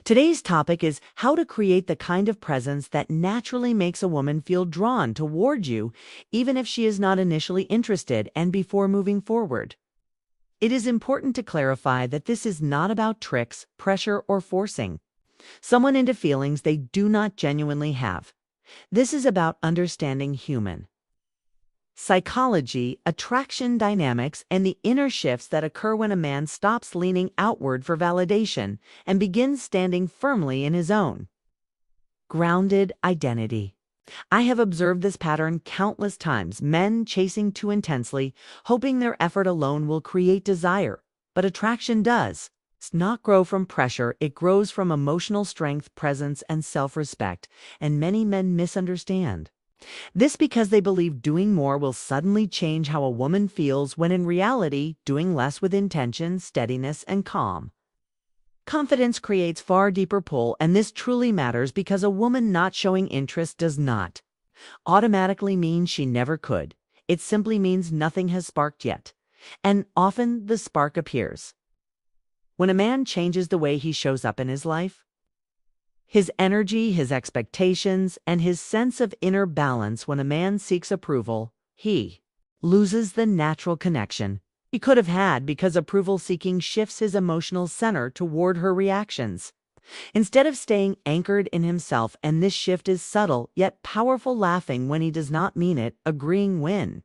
Today's topic is how to create the kind of presence that naturally makes a woman feel drawn toward you, even if she is not initially interested and before moving forward. It is important to clarify that this is not about tricks, pressure, or forcing someone into feelings they do not genuinely have. This is about understanding human psychology, attraction dynamics, and the inner shifts that occur when a man stops leaning outward for validation and begins standing firmly in his own grounded identity. I have observed this pattern countless times, men chasing too intensely, hoping their effort alone will create desire. But attraction does not grow from pressure, it grows from emotional strength, presence, and self-respect, and many men misunderstand this because they believe doing more will suddenly change how a woman feels, when in reality, doing less with intention, steadiness, and calm confidence creates far deeper pull, and this truly matters because a woman not showing interest does not automatically mean she never could. It simply means nothing has sparked yet. And often the spark appears when a man changes the way he shows up in his life. His energy, his expectations, and his sense of inner balance. When a man seeks approval, he loses the natural connection he could have had, because approval seeking shifts his emotional center toward her reactions, instead of staying anchored in himself. And this shift is subtle yet powerful: laughing when he does not mean it, agreeing when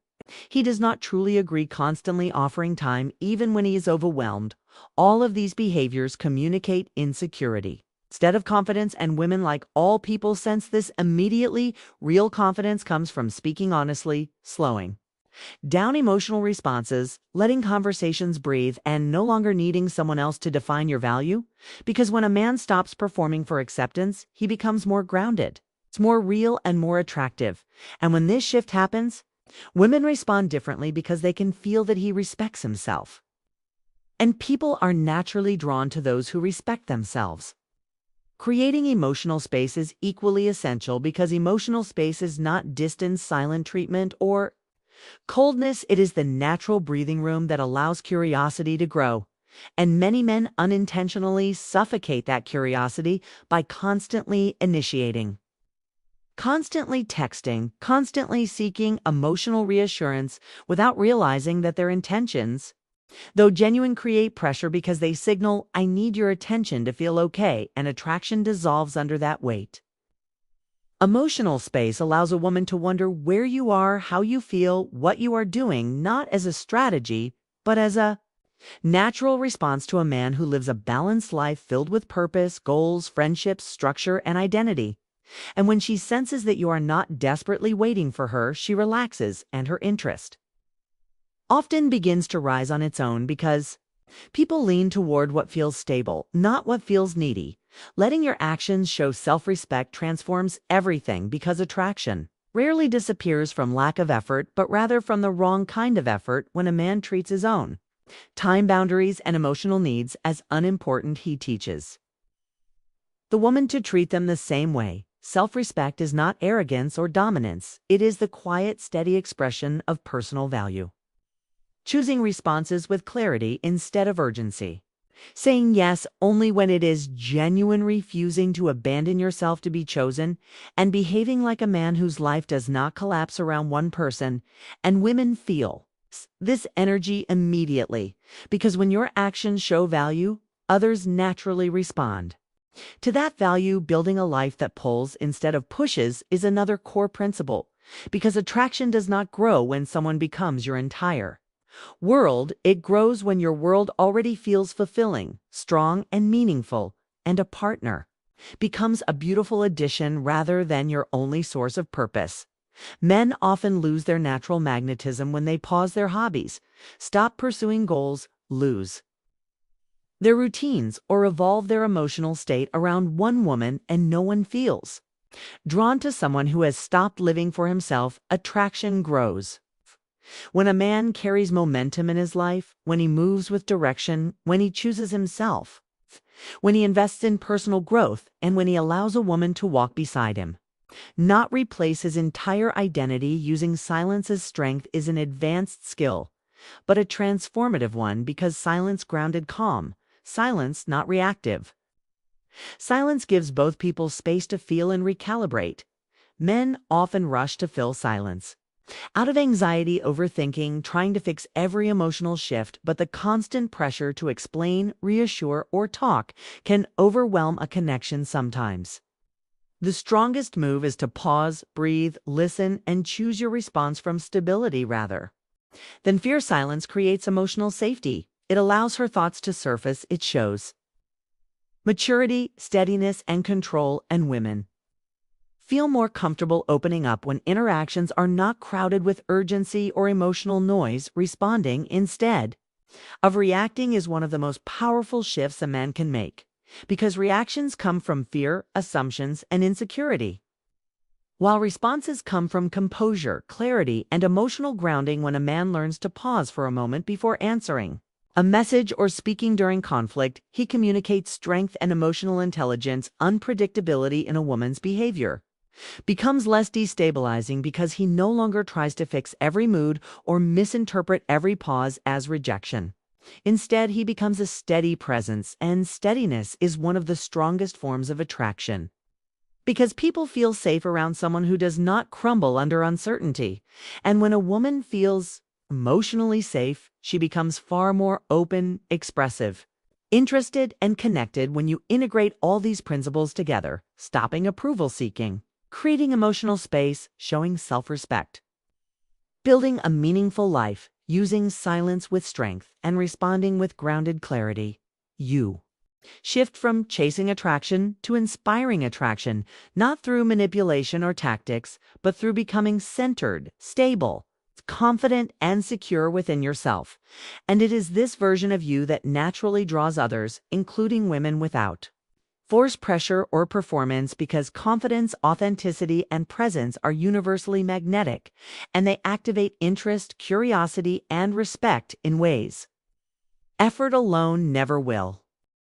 he does not truly agree, constantly offering time even when he is overwhelmed. All of these behaviors communicate insecurity instead of confidence, and women, like all people, sense this immediately. Real confidence comes from speaking honestly, slowing down emotional responses, letting conversations breathe, and no longer needing someone else to define your value. Because when a man stops performing for acceptance, he becomes more grounded. It's more real and more attractive. And when this shift happens, women respond differently because they can feel that he respects himself. And people are naturally drawn to those who respect themselves. Creating emotional space is equally essential, because emotional space is not distance, silent treatment, or coldness. It is the natural breathing room that allows curiosity to grow. And many men unintentionally suffocate that curiosity by constantly initiating, constantly texting, constantly seeking emotional reassurance, without realizing that their intentions, though genuine, create pressure because they signal, "I need your attention to feel okay," and attraction dissolves under that weight. Emotional space allows a woman to wonder where you are, how you feel, what you are doing, not as a strategy, but as a natural response to a man who lives a balanced life filled with purpose, goals, friendships, structure, and identity. And when she senses that you are not desperately waiting for her, she relaxes, and her interest often begins to rise on its own, because people lean toward what feels stable, not what feels needy. Letting your actions show self-respect transforms everything, because attraction rarely disappears from lack of effort, but rather from the wrong kind of effort. When a man treats his own time boundaries and emotional needs as unimportant, he teaches the woman to treat them the same way. Self-respect is not arrogance or dominance. It is the quiet, steady expression of personal value. Choosing responses with clarity instead of urgency. Saying yes only when it is genuine, refusing to abandon yourself to be chosen, and behaving like a man whose life does not collapse around one person. And women feel this energy immediately, because when your actions show value, others naturally respond to that value. Building a life that pulls instead of pushes is another core principle, because attraction does not grow when someone becomes your entire world. It grows when your world already feels fulfilling, strong, and meaningful, and a partner becomes a beautiful addition rather than your only source of purpose. Men often lose their natural magnetism when they pause their hobbies, stop pursuing goals, lose their routines, or evolve their emotional state around one woman, and no one feels drawn to someone who has stopped living for himself. Attraction grows when a man carries momentum in his life, when he moves with direction, when he chooses himself, when he invests in personal growth, and when he allows a woman to walk beside him, not replace his entire identity. Using silence as strength is an advanced skill, but a transformative one, because silence grounded calm, silence not reactive, Silence gives both people space to feel and recalibrate. Men often rush to fill silence out of anxiety, overthinking, trying to fix every emotional shift, but the constant pressure to explain, reassure, or talk can overwhelm a connection sometimes. The strongest move is to pause, breathe, listen, and choose your response from stability rather. Then fear silence creates emotional safety. It allows her thoughts to surface, it shows maturity, steadiness, and control, and women feel more comfortable opening up when interactions are not crowded with urgency or emotional noise, responding instead of reacting is one of the most powerful shifts a man can make, because reactions come from fear, assumptions, and insecurity, while responses come from composure, clarity, and emotional grounding. When a man learns to pause for a moment before answering a message or speaking during conflict, he communicates strength and emotional intelligence. Unpredictability in a woman's behavior becomes less destabilizing because he no longer tries to fix every mood or misinterpret every pause as rejection. Instead, he becomes a steady presence, and steadiness is one of the strongest forms of attraction, because people feel safe around someone who does not crumble under uncertainty. And when a woman feels emotionally safe, she becomes far more open, expressive, interested, and connected. When you integrate all these principles together, stopping approval seeking, creating emotional space, showing self-respect, building a meaningful life, using silence with strength, and responding with grounded clarity, you shift from chasing attraction to inspiring attraction, not through manipulation or tactics, but through becoming centered, stable, confident, and secure within yourself. And it is this version of you that naturally draws others, including women, without force, pressure, or performance, because confidence, authenticity, and presence are universally magnetic, and they activate interest, curiosity, and respect in ways effort alone never will.